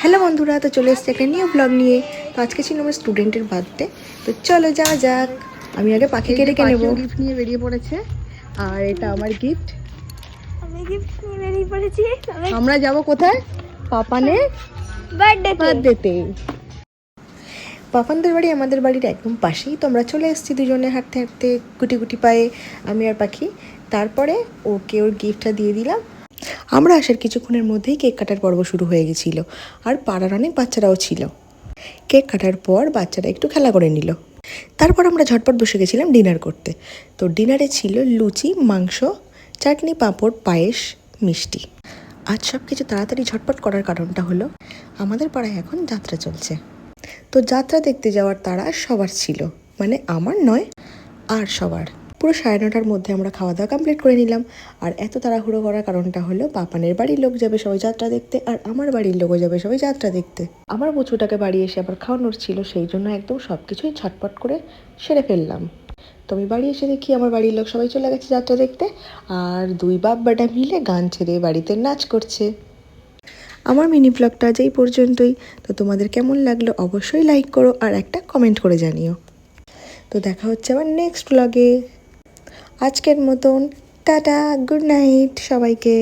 Hello বন্ধুরা, তো চলে এসেছি একটা নিউ ব্লগ নিয়ে। তো আজকে ছিল আমার স্টুডেন্টের বার্থডে, তো চলো যাওয়া যাক। আমি আগে পাখিকে ডেকে নেবো। গিফট নিয়ে বেরিয়ে পড়েছে, আর এটা আমার গিফট। আমি গিফট নিয়ে বেরিয়ে পড়েছি। আমরা যাব কোথায়? পাপানের বার্থডেতে। পাপানদের বাড়ি আমাদের বাড়ির একদম পাশেই, তো আমরা চলে এসেছি দুজনে হাঁটতে হাঁটতে, গুটি গুটি পায়ে, আমি আর পাখি। তারপরে ওকে ওর গিফটটা দিয়ে দিলাম। আমরা আসার কিছুক্ষণের মধ্যেই কেক কাটার পর্ব শুরু হয়ে গেছিলো, আর পাড়ার অনেক বাচ্চারাও ছিল। কেক কাটার পর বাচ্চারা একটু খেলা করে নিল। তারপর আমরা ঝটপট বসে গেছিলাম ডিনার করতে। তো ডিনারে ছিল লুচি, মাংস, চাটনি, পাঁপড়, পায়েস, মিষ্টি। আজ সব কিছু তাড়াতাড়ি ঝটপট করার কারণটা হলো আমাদের পাড়ায় এখন যাত্রা চলছে। তো যাত্রা দেখতে যাওয়ার তাড়া সবার ছিল, মানে আমার নয়, আর সবার। পুরো 9:30টার মধ্যে আমরা খাওয়া দাওয়া কমপ্লিট করে নিলাম। আর এত তাড়াহুড়ো করার কারণটা হলো পাপানের বাড়ির লোক যাবে সবাই যাত্রা দেখতে, আর আমার বাড়ির লোকও যাবে সবাই যাত্রা দেখতে। আমার বছরটাকে বাড়ি এসে আবার খাওয়ানোর ছিল, সেই জন্য একদম সব কিছুই ছটপট করে সেরে ফেললাম। তো আমি বাড়ি এসে দেখি আমার বাড়ির লোক সবাই চলে গেছে যাত্রা দেখতে, আর দুই বাপ বেটা মিলে গান ছেড়ে বাড়িতে নাচ করছে। আমার মিনি ব্লগটা আজ এই পর্যন্তই। তো তোমাদের কেমন লাগলো অবশ্যই লাইক করো আর একটা কমেন্ট করে জানিও। তো দেখা হচ্ছে আবার নেক্সট ব্লগে। আজকের মতন টাটা, গুড নাইট সবাইকে।